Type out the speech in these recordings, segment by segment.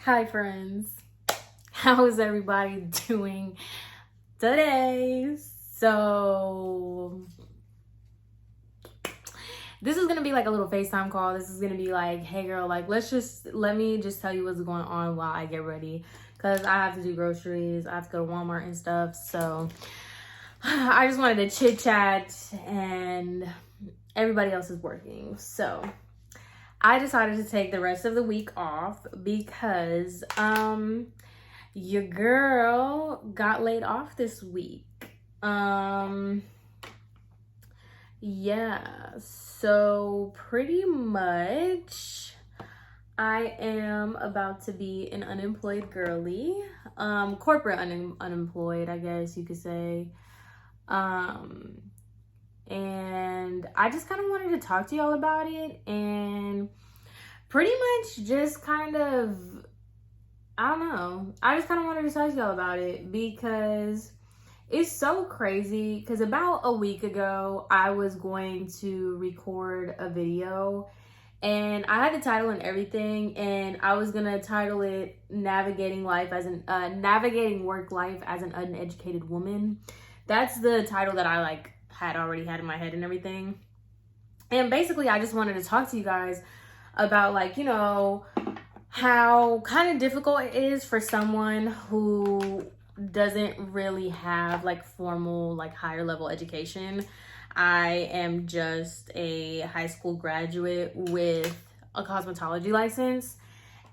Hi friends, how is everybody doing today? So this is gonna be like a little FaceTime call. This is gonna be like, hey girl, like let me just tell you what's going on while I get ready, because I have to do groceries, I have to go to Walmart and stuff. So I just wanted to chit chat, and everybody else is working, so I decided to take the rest of the week off because your girl got laid off this week. Yeah, so pretty much I am about to be an unemployed girly, corporate unemployed, I guess you could say. And I just kind of wanted to talk to y'all about it, and pretty much just kind of, I don't know, I just kind of wanted to talk to y'all about it because it's so crazy. Because about a week ago, I was going to record a video, and I had the title and everything, and I was gonna title it navigating work life as an uneducated woman. That's the title that I had already had in my head and everything. And basically I just wanted to talk to you guys about how kind of difficult it is for someone who doesn't really have formal higher level education. I am just a high school graduate with a cosmetology license,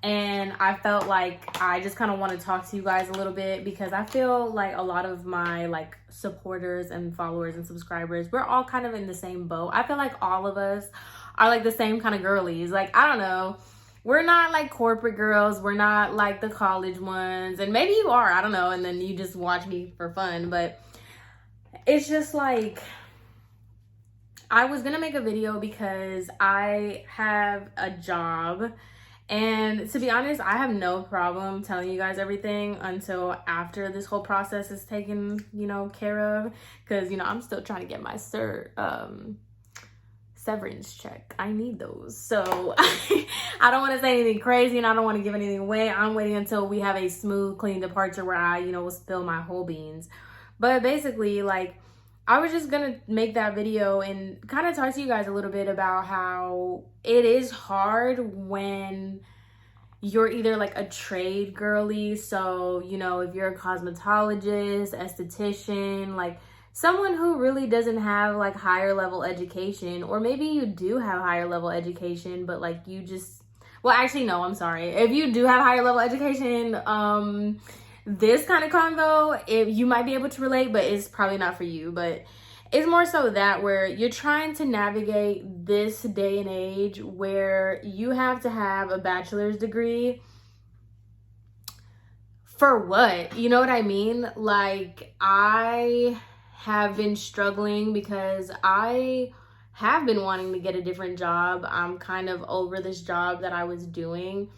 and I felt like I just kind of want to talk to you guys a little bit because I feel like a lot of my supporters and followers and subscribers, we're all kind of in the same boat. I feel like all of us are the same kind of girlies. I don't know. We're not corporate girls. We're not the college ones. And maybe you are, I don't know. And then you just watch me for fun. But it's just I was going to make a video because I have a job. And to be honest, I have no problem telling you guys everything until after this whole process is taken, care of. Because, I'm still trying to get my severance check. I need those. So I don't want to say anything crazy, and I don't want to give anything away. I'm waiting until we have a smooth, clean departure where I, will spill my whole beans. But basically, I was just gonna make that video and kind of talk to you guys a little bit about how it is hard when you're either a trade girly. So, if you're a cosmetologist, esthetician, someone who really doesn't have higher level education, or maybe you do have higher level education, but you just, well, actually, no, I'm sorry. If you do have higher level education, this kind of convo, if you might be able to relate, but it's probably not for you. But it's more so that where you're trying to navigate this day and age where you have to have a bachelor's degree for what? You know what I mean? I have been struggling because I have been wanting to get a different job. I'm kind of over this job that I was doing,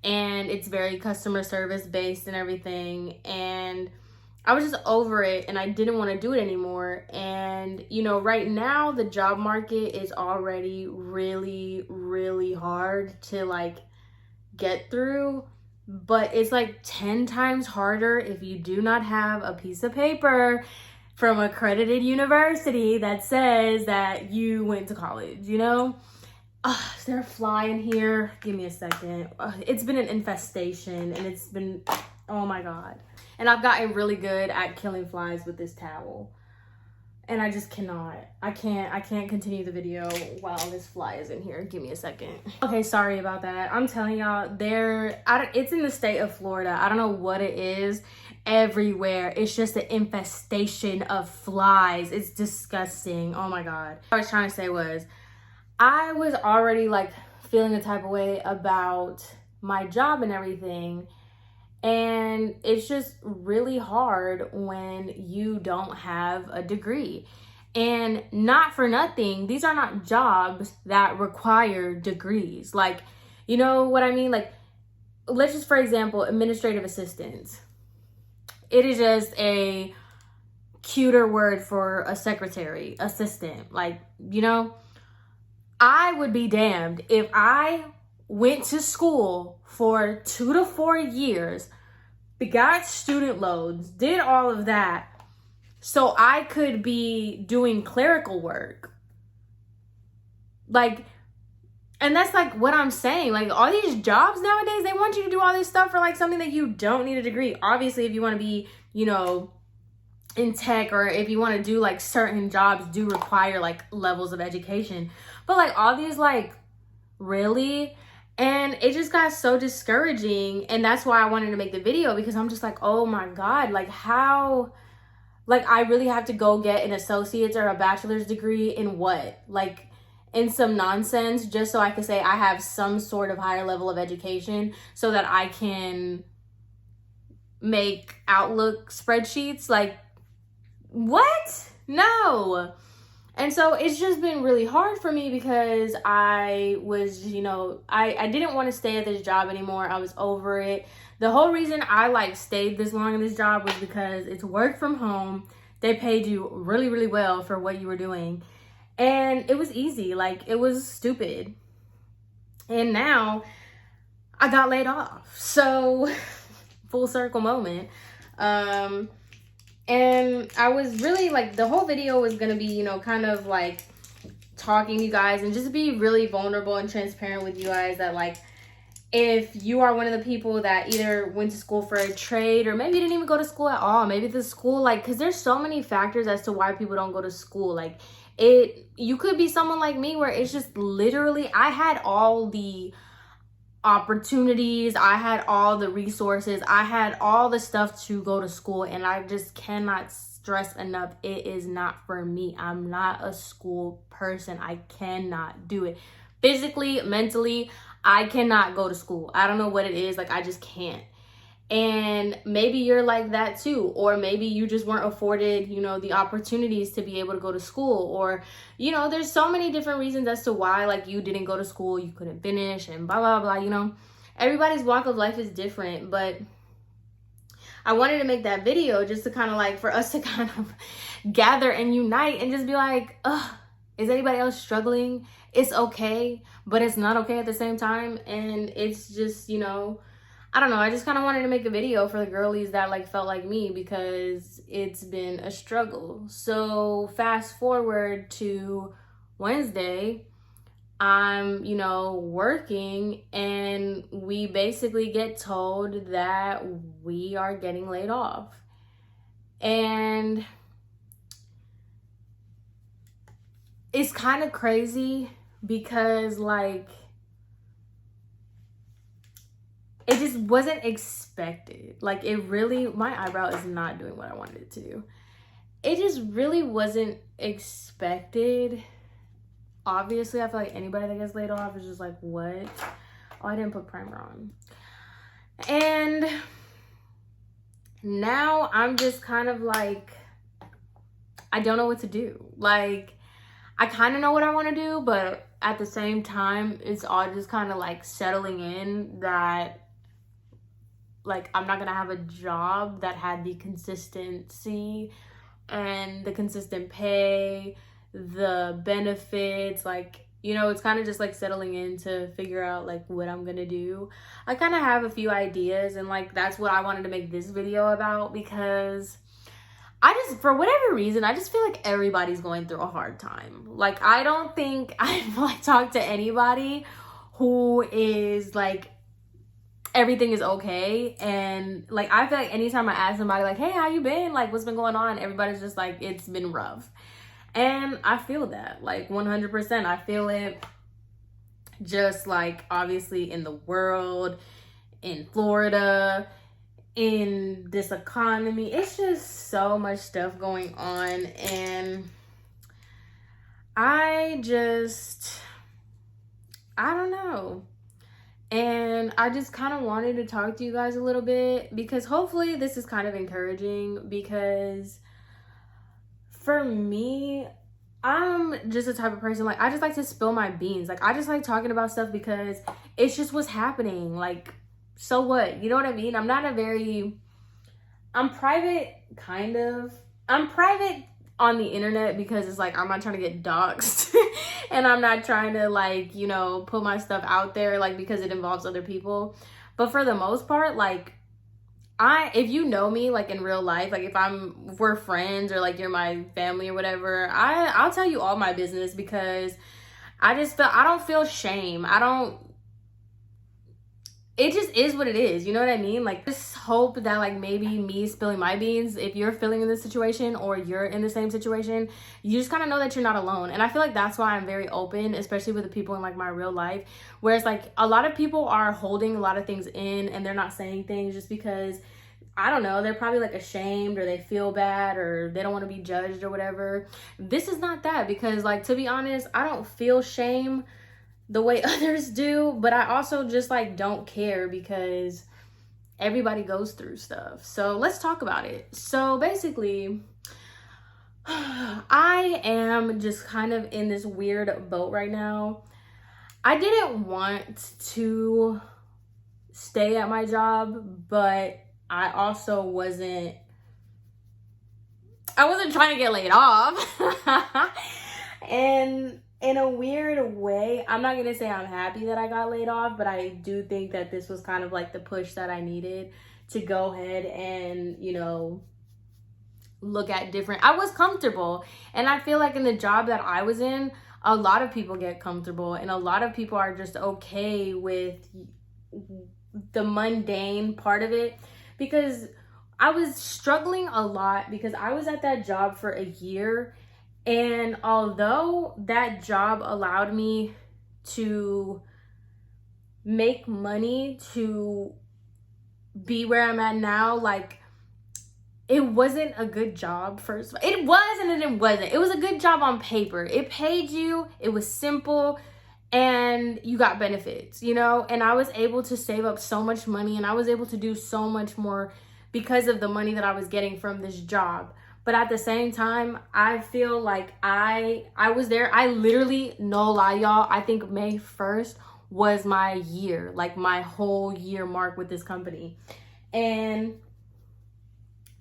and it's very customer service based and everything, and I was just over it, and I didn't want to do it anymore. And right now the job market is already really, really hard to get through, but it's 10 times harder if you do not have a piece of paper from an accredited university that says that you went to college. Is there a fly in here? Give me a second. It's been an infestation, and it's been, oh my God. And I've gotten really good at killing flies with this towel. And I just cannot. I can't continue the video while this fly is in here. Give me a second. Okay, sorry about that. I'm telling y'all, it's in the state of Florida. I don't know what it is. Everywhere. It's just an infestation of flies. It's disgusting. Oh my God. What I was trying to say was, I was already feeling a type of way about my job and everything. And it's just really hard when you don't have a degree. And not for nothing, these are not jobs that require degrees. You know what I mean? Let's just, for example, administrative assistants. It is just a cuter word for a secretary, assistant. I would be damned if I went to school for 2 to 4 years, got student loans, did all of that, so I could be doing clerical work. Like, and that's like what I'm saying. Like, all these jobs nowadays, they want you to do all this stuff for like something that you don't need a degree. Obviously, if you want to be, you know, in tech, or if you want to do like certain jobs do require like levels of education. But like all these, like, really? And it just got so discouraging. And that's why I wanted to make the video, because I'm just like, oh my God, like how, like I really have to go get an associate's or a bachelor's degree in what? Like in some nonsense, just so I can say I have some sort of higher level of education so that I can make Outlook spreadsheets. Like, what? No. And so it's just been really hard for me, because I was, you know, I didn't want to stay at this job anymore. I was over it. The whole reason I like stayed this long in this job was because it's work from home. They paid you really, really well for what you were doing. And it was easy. Like, it was stupid. And now I got laid off. So full circle moment. And I was really like, the whole video was going to be, you know, kind of like talking to you guys and just be really vulnerable and transparent with you guys, that like, if you are one of the people that either went to school for a trade, or maybe didn't even go to school at all, maybe the school, like, because there's so many factors as to why people don't go to school. Like, you could be someone like me where it's just literally, I had all the opportunities, I had all the resources, I had all the stuff to go to school, and I just cannot stress enough, it is not for me. I'm not a school person. I cannot do it physically, mentally. I cannot go to school. I don't know what it is, like I just can't. And maybe you're like that too, or maybe you just weren't afforded, you know, the opportunities to be able to go to school, or, you know, there's so many different reasons as to why, like, you didn't go to school, you couldn't finish, and blah, blah, blah, you know. Everybody's walk of life is different, but I wanted to make that video just to kind of like, for us to kind of gather and unite and just be like, ugh, is anybody else struggling? It's okay, but it's not okay at the same time. And it's just, you know, I don't know. I just kind of wanted to make a video for the girlies that like felt like me, because it's been a struggle. So fast forward to Wednesday, I'm, you know, working, and we basically get told that we are getting laid off. And it's kind of crazy, because like, it just wasn't expected. Like, it really, my eyebrow is not doing what I wanted it to do. It just really wasn't expected. Obviously, I feel like anybody that gets laid off is just like, what? Oh, I didn't put primer on. And now I'm just kind of like, I don't know what to do. Like, I kind of know what I want to do, but at the same time, it's all just kind of like settling in that, like, I'm not gonna have a job that had the consistency and the consistent pay, the benefits. Like, you know, it's kind of just like settling in to figure out like what I'm gonna do. I kind of have a few ideas, and like that's what I wanted to make this video about, because I just, for whatever reason, I just feel like everybody's going through a hard time. Like, I don't think I've like talked to anybody who is like, everything is okay. And like, I feel like anytime I ask somebody like, hey, how you been? Like, what's been going on? Everybody's just like, it's been rough. And I feel that, like 100%. I feel it, just like obviously in the world, in Florida, in this economy. It's just so much stuff going on. And I don't know. And I just kind of wanted to talk to you guys a little bit, because hopefully this is kind of encouraging, because for me, I'm just the type of person, like, I just like to spill my beans. Like, I just like talking about stuff because it's just what's happening. Like, so what? You know what I mean? I'm private, kind of. I'm private on the internet, because it's like, I'm not trying to get doxxed And I'm not trying to like, you know, put my stuff out there like because it involves other people. But for the most part, like if you know me like in real life, like if we're friends or like you're my family or whatever, I'll tell you all my business because I don't feel shame. It just is what it is. You know what I mean? Like, just hope that like maybe me spilling my beans, if you're feeling in this situation or you're in the same situation, you just kind of know that you're not alone. And I feel like that's why I'm very open, especially with the people in like my real life. Whereas like a lot of people are holding a lot of things in and they're not saying things just because, I don't know, they're probably like ashamed or they feel bad or they don't want to be judged or whatever. This is not that, because like, to be honest, I don't feel shame the way others do, but I also just like don't care because everybody goes through stuff. So let's talk about it. So basically, I am just kind of in this weird boat right now. I didn't want to stay at my job, but I also wasn't trying to get laid off. And in a weird way, I'm not gonna say I'm happy that I got laid off, but I do think that this was kind of like the push that I needed to go ahead and, you know, look at different. I was comfortable, and I feel like in the job that I was in, a lot of people get comfortable and a lot of people are just okay with the mundane part of it, because I was struggling a lot because I was at that job for a year. And although that job allowed me to make money to be where I'm at now, like, it wasn't a good job. First, it was and then it wasn't. It was a good job on paper. It paid you, it was simple, and you got benefits, you know? And I was able to save up so much money and I was able to do so much more because of the money that I was getting from this job. But at the same time, I feel like I was there. I literally, no lie, y'all, I think May 1st was my year, like my whole year mark with this company. And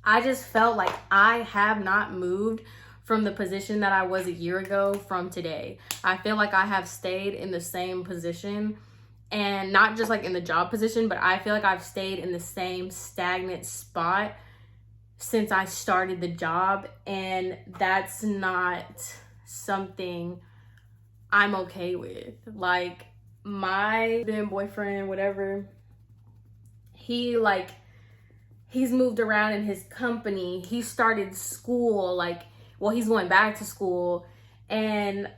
I just felt like I have not moved from the position that I was a year ago from today. I feel like I have stayed in the same position, and not just like in the job position, but I feel like I've stayed in the same stagnant spot since I started the job, and that's not something I'm okay with. Like, my then boyfriend, whatever, he's moved around in his company. He started school, like, well, he's going back to school, and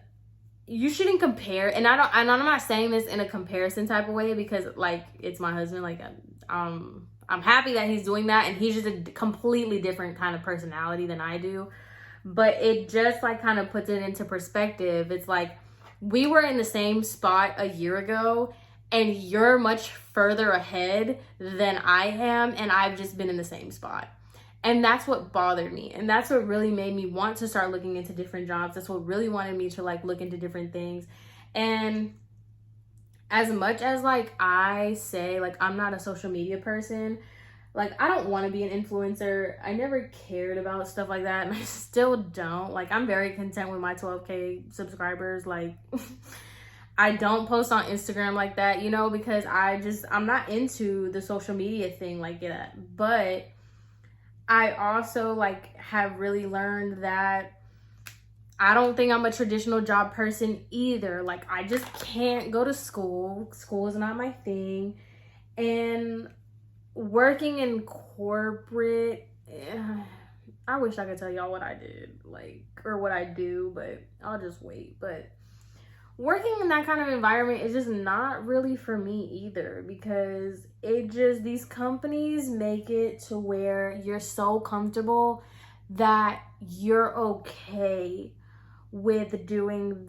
you shouldn't compare. And I'm not saying this in a comparison type of way because like it's my husband. Like, I'm happy that he's doing that, and he's just a completely different kind of personality than I do. But it just like kind of puts it into perspective. It's like we were in the same spot a year ago, and you're much further ahead than I am, and I've just been in the same spot. And that's what bothered me, and that's what really made me want to start looking into different jobs. That's what really wanted me to like look into different things. And as much as like I say like I'm not a social media person, like I don't want to be an influencer. I never cared about stuff like that, and I still don't. Like, I'm very content with my 12K subscribers. Like, I don't post on Instagram like that, you know, because I'm not into the social media thing like that. But I also like have really learned that I don't think I'm a traditional job person either. Like, I just can't go to school. School is not my thing. And working in corporate, I wish I could tell y'all what I did, like, or what I do, but I'll just wait. But working in that kind of environment is just not really for me either, because these companies make it to where you're so comfortable that you're okay with doing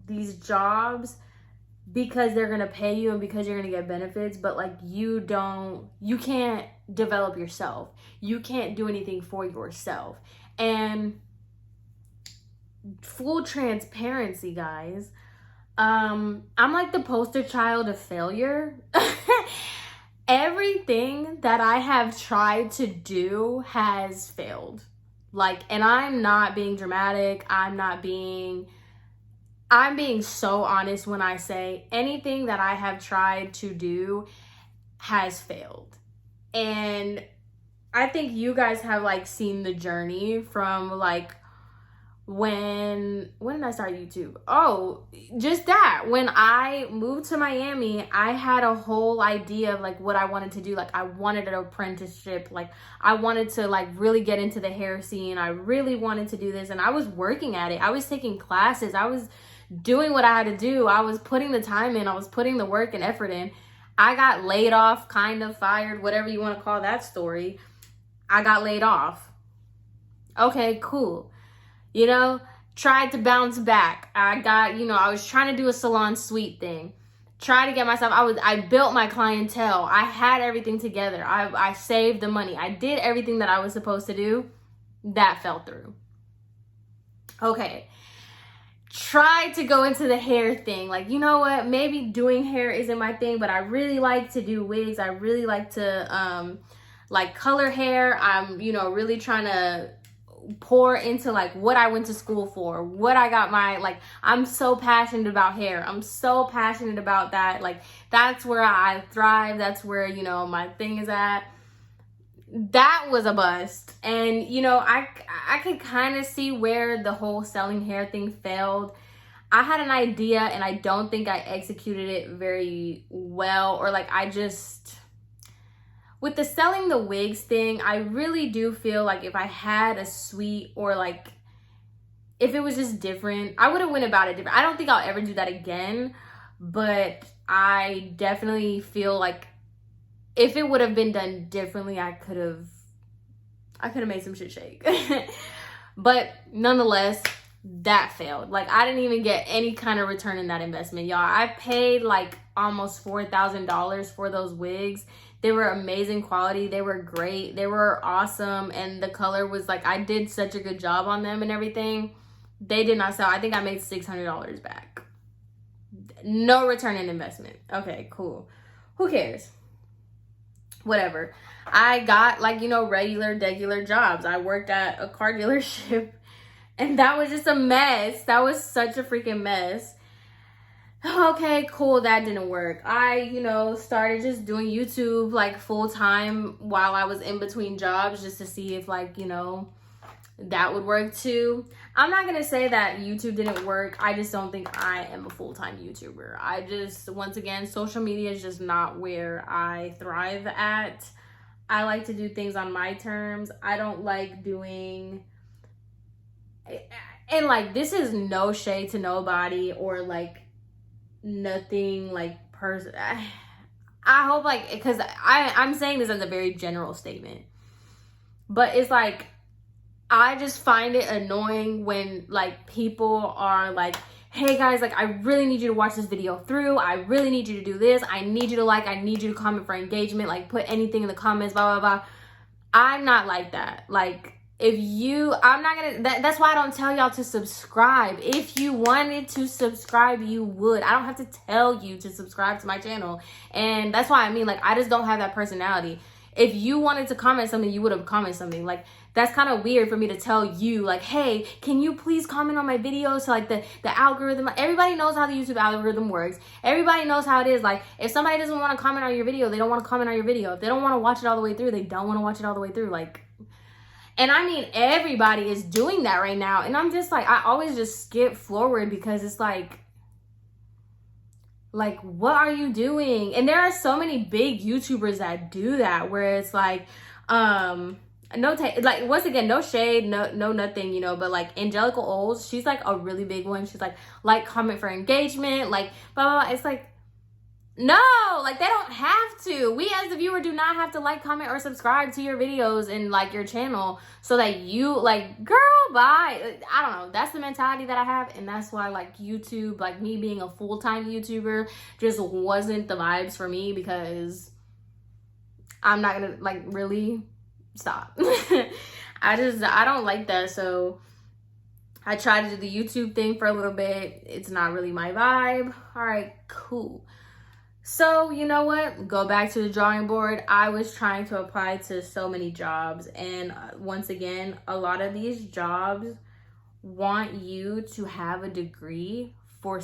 these jobs because they're gonna pay you and because you're gonna get benefits, but like you can't develop yourself. You can't do anything for yourself. And full transparency, guys, I'm like the poster child of failure. Everything that I have tried to do has failed. Like, and I'm not being dramatic. I'm not being I'm being so honest when I say anything that I have tried to do has failed. And I think you guys have like seen the journey from like when did I start YouTube? Oh, just that. When I moved to Miami, I had a whole idea of like what I wanted to do. Like I wanted an apprenticeship. Like I wanted to like really get into the hair scene. I really wanted to do this, and I was working at it. I was taking classes. I was doing what I had to do. I was putting the time in. I was putting the work and effort in. I got laid off, kind of fired, whatever you want to call that story. I got laid off. Okay, cool. You know, tried to bounce back. I got, I was trying to do a salon suite thing. Try to get myself, I built my clientele. I had everything together. I saved the money. I did everything that I was supposed to do. That fell through. Okay. Tried to go into the hair thing. Like, you know what? Maybe doing hair isn't my thing, but I really like to do wigs. I really like to, like color hair. I'm, really trying to pour into like what I went to school for, what I got I'm so passionate about hair. I'm so passionate about that. Like that's where I thrive. That's where, my thing is at. That was a bust. And, I could kind of see where the whole selling hair thing failed. I had an idea and I don't think I executed it very well, or like with the selling the wigs thing, I really do feel like if I had a suite, or like if it was just different, I would have went about it different. I don't think I'll ever do that again, but I definitely feel like if it would have been done differently, I could have made some shit shake. But nonetheless, that failed. Like I didn't even get any kind of return in that investment, y'all. I paid like almost $4,000 for those wigs. They were amazing quality. They were great. They were awesome. And the color was like, I did such a good job on them and everything. They did not sell. I think I made $600 back. No return in investment. Okay, cool. Who cares? Whatever. I got like, regular jobs. I worked at a car dealership, and that was just a mess. That was such a freaking mess. Okay, cool, that didn't work. I, started just doing YouTube like full time while I was in between jobs, just to see if like, that would work too. I'm not gonna say that YouTube didn't work. I just don't think I am a full-time YouTuber. Once again, social media is just not where I thrive at. I like to do things on my terms. I don't like doing, and like, this is no shade to nobody or like nothing like person. I hope like, because I'm saying this as a very general statement, but it's like, I just find it annoying when like people are like, hey guys, like I really need you to watch this video through. I really need you to do this. I need you to like, I need you to comment for engagement, like put anything in the comments, blah, blah, blah. I'm not like that. Like that's why I don't tell y'all to subscribe. If you wanted to subscribe, you would. I don't have to tell you to subscribe to my channel. And that's why like, I just don't have that personality. If you wanted to comment something, you would have commented something. Like, that's kind of weird for me to tell you, like, hey, can you please comment on my videos? So like the algorithm, everybody knows how the YouTube algorithm works. Everybody knows how it is. Like, if somebody doesn't want to comment on your video, they don't want to comment on your video. If they don't want to watch it all the way through, they don't want to watch it all the way through. Like, and I mean, everybody is doing that right now. And I'm just like, I always just skip forward because it's like, what are you doing? And there are so many big YouTubers that do that, where it's like, like, once again, no shade, no nothing, but like Angelica Oles, she's like a really big one. She's like comment for engagement, like blah, blah, blah. It's like, no, like they don't have to. We as the viewer do not have to like, comment, or subscribe to your videos and like your channel so that you like, girl, bye. I don't know. That's the mentality that I have. And that's why like YouTube, like me being a full-time YouTuber just wasn't the vibes for me, because I'm not gonna like really stop. I don't like that. So I tried to do the YouTube thing for a little bit. It's not really my vibe. All right, cool. So, you know what? Go back to the drawing board. I was trying to apply to so many jobs. And once again, a lot of these jobs want you to have a degree for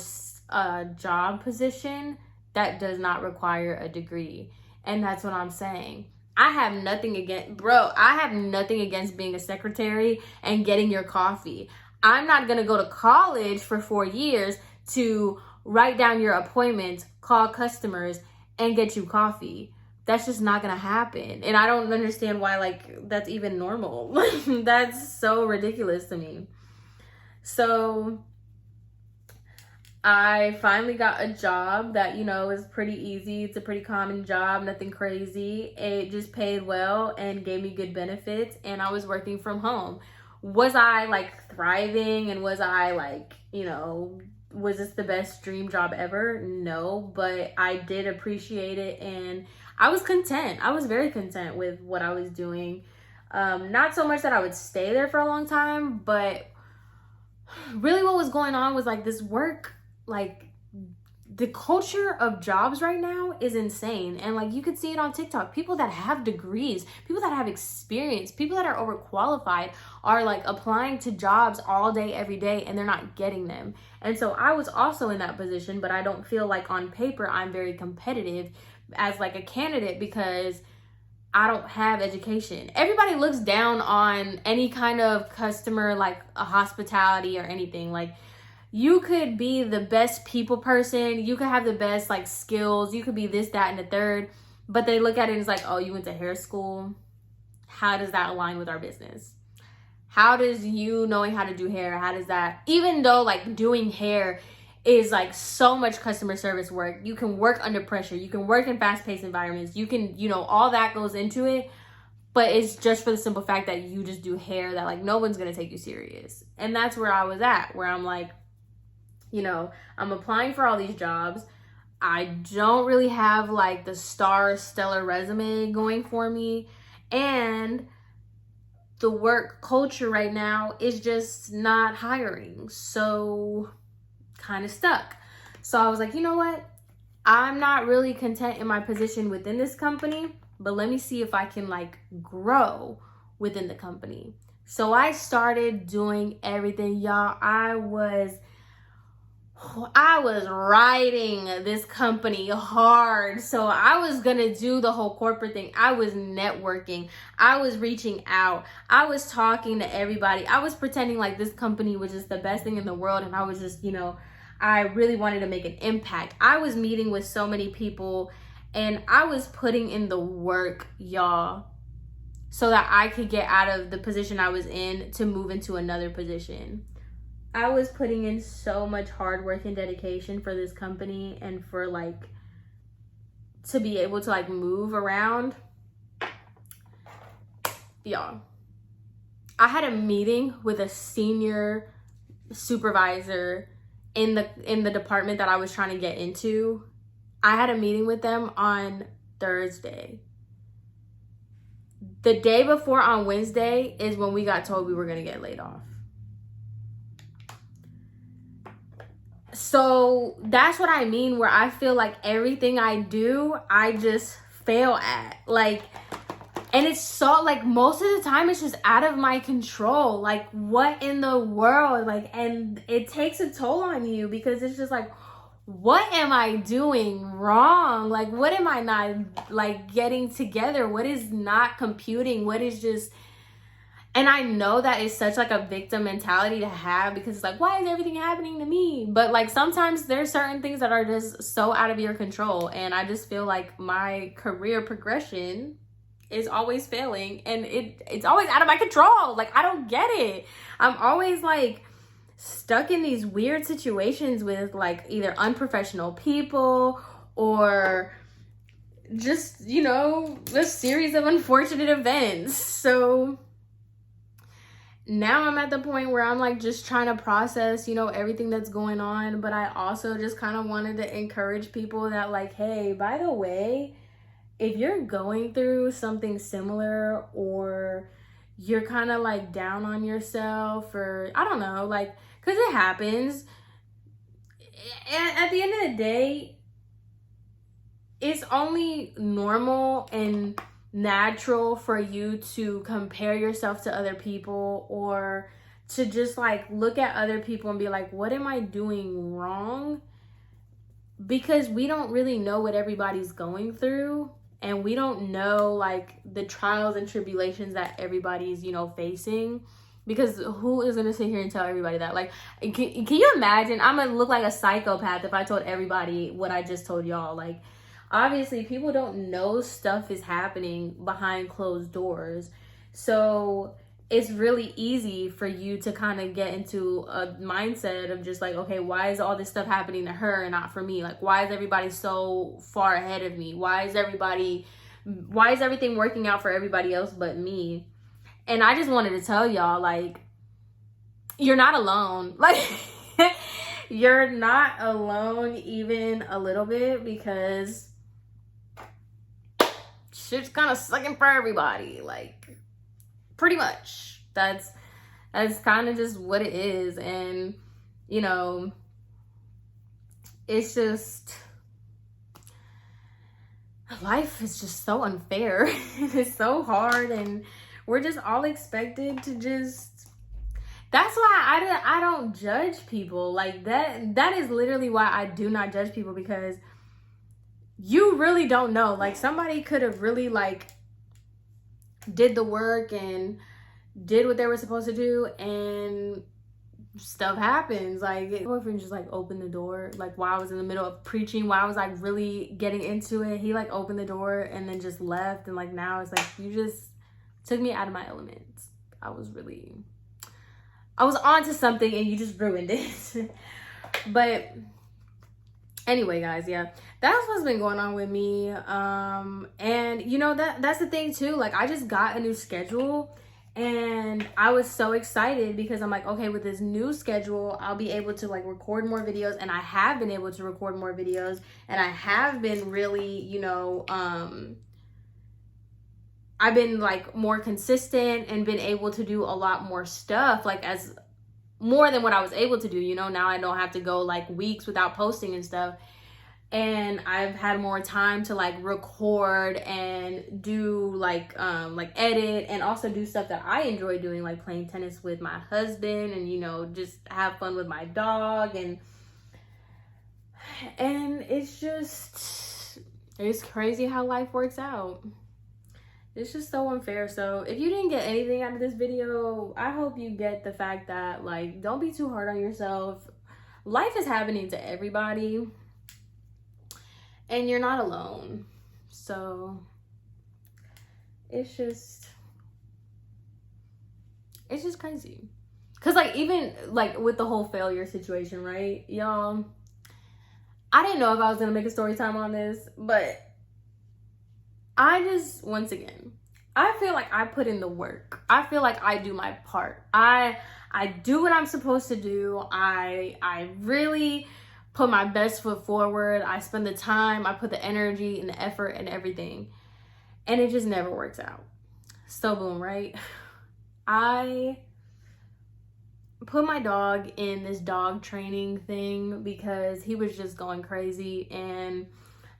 a job position that does not require a degree. And that's what I'm saying. I have nothing against being a secretary and getting your coffee. I'm not going to go to college for 4 years to write down your appointments, call customers, and get you coffee. That's just not going to happen. And I don't understand why, like, that's even normal. That's so ridiculous to me. So I finally got a job that, you know, is pretty easy. It's a pretty common job, nothing crazy. It just paid well and gave me good benefits, and I was working from home. Was I like thriving, and was I like, you know, was this the best dream job ever? No, but I did appreciate it, and I was content. I was very content with what I was doing. Not so much that I would stay there for a long time, but really what was going on was like this work, like the culture of jobs right now is insane. And like you could see it on TikTok. People that have degrees, people that have experience, people that are overqualified are like applying to jobs all day, every day, and they're not getting them. And so I was also in that position, but I don't feel like on paper I'm very competitive as like a candidate because I don't have education. Everybody looks down on any kind of customer, like a hospitality or anything. Like you could be the best people person. You could have the best like skills. You could be this, that, and the third. But they look at it and it's like, oh, you went to hair school. How does that align with our business? How does you knowing how to do hair, how does that, even though like doing hair is like so much customer service work. You can work under pressure. You can work in fast-paced environments. You can, you know, all that goes into it. But it's just for the simple fact that you just do hair that like no one's going to take you serious. And that's where I was at, where I'm like, you know, I'm applying for all these jobs. I don't really have like the stellar resume going for me. And the work culture right now is just not hiring. So kind of stuck. So I was like, you know what? I'm not really content in my position within this company, but let me see if I can like grow within the company. So I started doing everything, y'all. I was riding this company hard. So I was gonna do the whole corporate thing. I was networking. I was reaching out. I was talking to everybody. I was pretending like this company was just the best thing in the world. And I was just, you know, I really wanted to make an impact. I was meeting with so many people and I was putting in the work, y'all, so that I could get out of the position I was in to move into another position. I was putting in so much hard work and dedication for this company and for like to be able to like move around. Y'all, I had a meeting with a senior supervisor in the department that I was trying to get into. I had a meeting with them on Thursday. The day before, on Wednesday, is when we got told we were going to get laid off. So that's what I mean, where I feel like everything I do, I just fail at. Like, and it's so, like, most of the time it's just out of my control. Like, what in the world? Like, and it takes a toll on you because it's just like, what am I doing wrong? Like, what am I not, like, getting together? What is not computing? What is just... And I know that is such like a victim mentality to have because it's like, why is everything happening to me? But like sometimes there's certain things that are just so out of your control. And I just feel like my career progression is always failing and it's always out of my control. Like, I don't get it. I'm always like stuck in these weird situations with like either unprofessional people or just, you know, a series of unfortunate events. So now I'm at the point where I'm like just trying to process, you know, everything that's going on. But I also just kind of wanted to encourage people that like, hey, by the way, if you're going through something similar or you're kind of like down on yourself or I don't know, like, because it happens. At the end of the day, it's only normal and natural for you to compare yourself to other people or to just like look at other people and be like, what am I doing wrong? Because we don't really know what everybody's going through, and we don't know like the trials and tribulations that everybody's, you know, facing. Because who is gonna sit here and tell everybody that? Like, can you imagine? I'm gonna look like a psychopath if I told everybody what I just told y'all. Like, obviously people don't know stuff is happening behind closed doors, so it's really easy for you to kind of get into a mindset of just like, okay, why is all this stuff happening to her and not for me? Like, why is everybody so far ahead of me? Why is everything working out for everybody else but me? And I just wanted to tell y'all, like, you're not alone. Like, you're not alone even a little bit, because shit's kind of sucking for everybody. Like, pretty much. That's kind of just what it is. And, you know, it's just, life is just so unfair. It's so hard, and we're just all expected to just, that's why I don't judge people like that. That is literally why I do not judge people, because you really don't know. Like, somebody could have really like did the work and did what they were supposed to do, and stuff happens. Like, my boyfriend just like opened the door, like while I was in the middle of preaching, while I was like really getting into it, he like opened the door and then just left. And like, now it's like, you just took me out of my elements. I was onto something and you just ruined it. But anyway, guys, yeah, that's what's been going on with me. And you know, that's the thing too. Like, I just got a new schedule, and I was so excited because I'm like, okay, with this new schedule, I'll be able to like record more videos. And I have been able to record more videos, and I have been really, you know, I've been like more consistent and been able to do a lot more stuff, like as more than what I was able to do. You know, now I don't have to go like weeks without posting and stuff. And I've had more time to like record and do like edit, and also do stuff that I enjoy doing, like playing tennis with my husband, and, you know, just have fun with my dog. And it's just, it's crazy how life works out. It's just so unfair. So if you didn't get anything out of this video, I hope you get the fact that, like, don't be too hard on yourself. Life is happening to everybody, and you're not alone. So it's just crazy. Cause like, even like with the whole failure situation, right, y'all, I didn't know if I was gonna make a story time on this, but I just, once again, I feel like I put in the work. I feel like I do my part. I do what I'm supposed to do. I really put my best foot forward. I spend the time, I put the energy and the effort and everything, and it just never works out. So boom, right? I put my dog in this dog training thing because he was just going crazy, and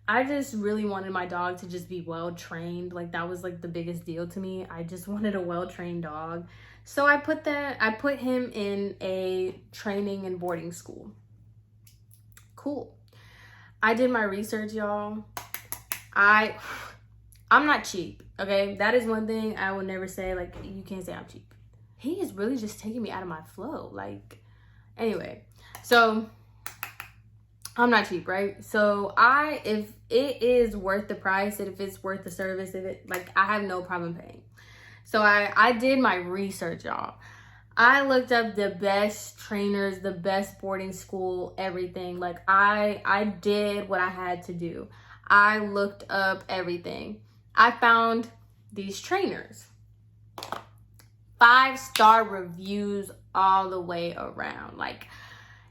I just really wanted my dog to just be well trained. Like, that was like the biggest deal to me. I just wanted a well trained dog. So I put him in a training and boarding school. Cool. I did my research, y'all. I'm not cheap, okay? That is one thing I will never say. Like, you can't say I'm cheap. He is really just taking me out of my flow. Like, anyway, so I'm not cheap, right? So if it is worth the price, and if it's worth the service, I have no problem paying. So I did my research, y'all. I looked up the best trainers, the best boarding school, everything. Like, I did what I had to do. I looked up everything. I found these trainers. 5-star reviews all the way around. Like,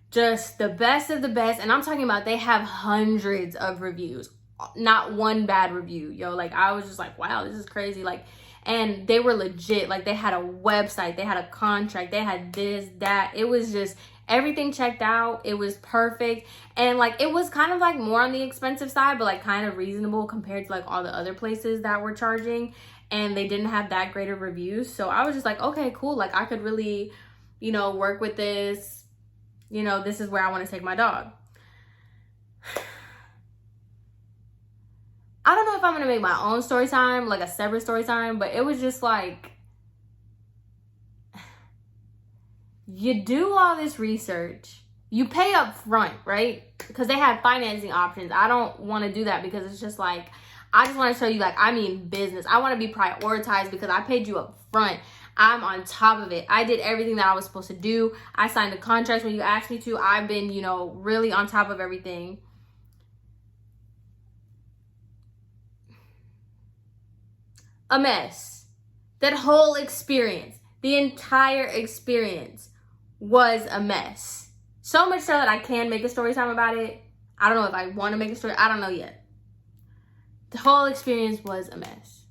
just the best of the best. And I'm talking about, they have hundreds of reviews. Not one bad review, yo. Like, I was just like, wow, this is crazy. Like, and they were legit. Like, they had a website, they had a contract, they had this, that. It was just, everything checked out. It was perfect. And like, it was kind of like more on the expensive side, but like kind of reasonable compared to like all the other places that were charging, and they didn't have that great of reviews. So I was just like, okay, cool. Like, I could really you know, work with this. You know, this is where I want to take my dog. I don't know if I'm going to make my own story time, like a separate story time, but it was just like, you do all this research, you pay up front, right? Because they have financing options. I don't want to do that because it's just like, I just want to show you, like, I mean business. I want to be prioritized because I paid you up front. I'm on top of it. I did everything that I was supposed to do. I signed the contracts when you asked me to. I've been, you know, really on top of everything. A mess. That whole experience, the entire experience was a mess. So much so that I can make a story time about it. I don't know if I want to make a story. I don't know yet. The whole experience was a mess.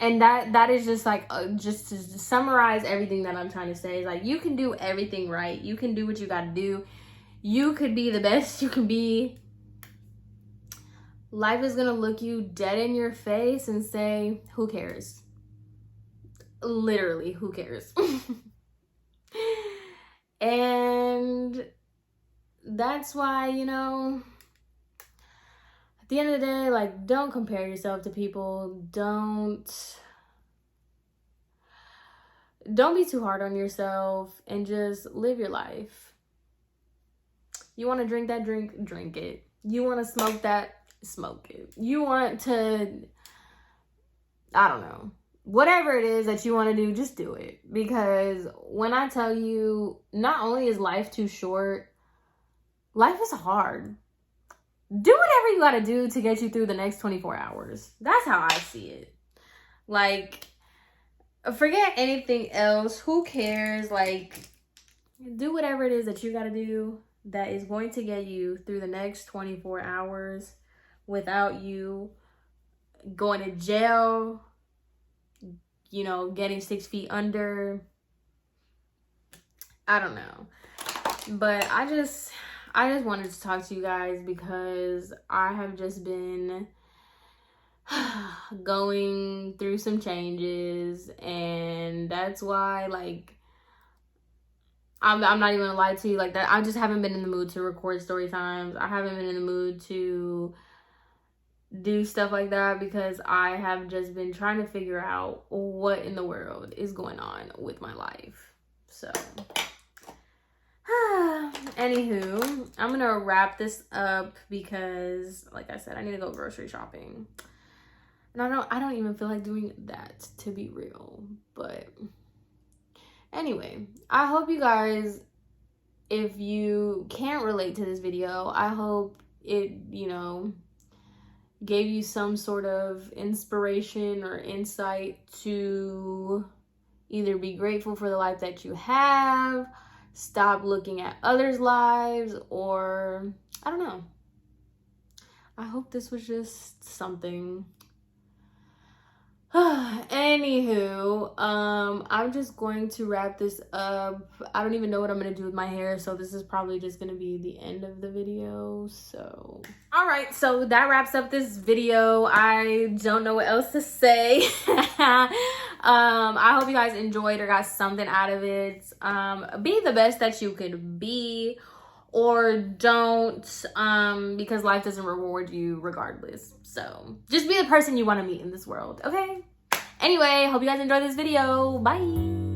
And that is just like, just to summarize everything that I'm trying to say, is like, you can do everything right. You can do what you got to do. You could be the best you can be. Life is going to look you dead in your face and say, who cares? Literally, who cares? And that's why, you know, at the end of the day, like, don't compare yourself to people. Don't be too hard on yourself and just live your life. You want to drink that drink, drink it. You want to smoke that, smoke it. You want to, I don't know, whatever it is that you want to do, just do it. Because when I tell you, not only is life too short, life is hard. Do whatever you gotta do to get you through the next 24 hours. That's how I see it. Like, forget anything else. Who cares? Like, do whatever it is that you gotta do that is going to get you through the next 24 hours without you going to jail, you know, getting 6 feet under. I don't know. But I just wanted to talk to you guys because I have just been going through some changes, and that's why, like, I'm not even gonna lie to you, like, that I just haven't been in the mood to record story times. I haven't been in the mood to do stuff like that because I have just been trying to figure out what in the world is going on with my life. So anywho, I'm gonna wrap this up because, like I said, I need to go grocery shopping. And I don't even feel like doing that, to be real. But anyway, I hope you guys, if you can't relate to this video, I hope it, you know, gave you some sort of inspiration or insight to either be grateful for the life that you have, stop looking at others' lives, or I don't know. I hope this was just something. Anywho, I'm just going to wrap this up. I don't even know what I'm gonna do with my hair, so this is probably just gonna be the end of the video. So all right, so that wraps up this video. I don't know what else to say. I hope you guys enjoyed or got something out of it. Be the best that you could be, or don't, because life doesn't reward you regardless. So just be the person you want to meet in this world, okay? Anyway, hope you guys enjoyed this video. Bye.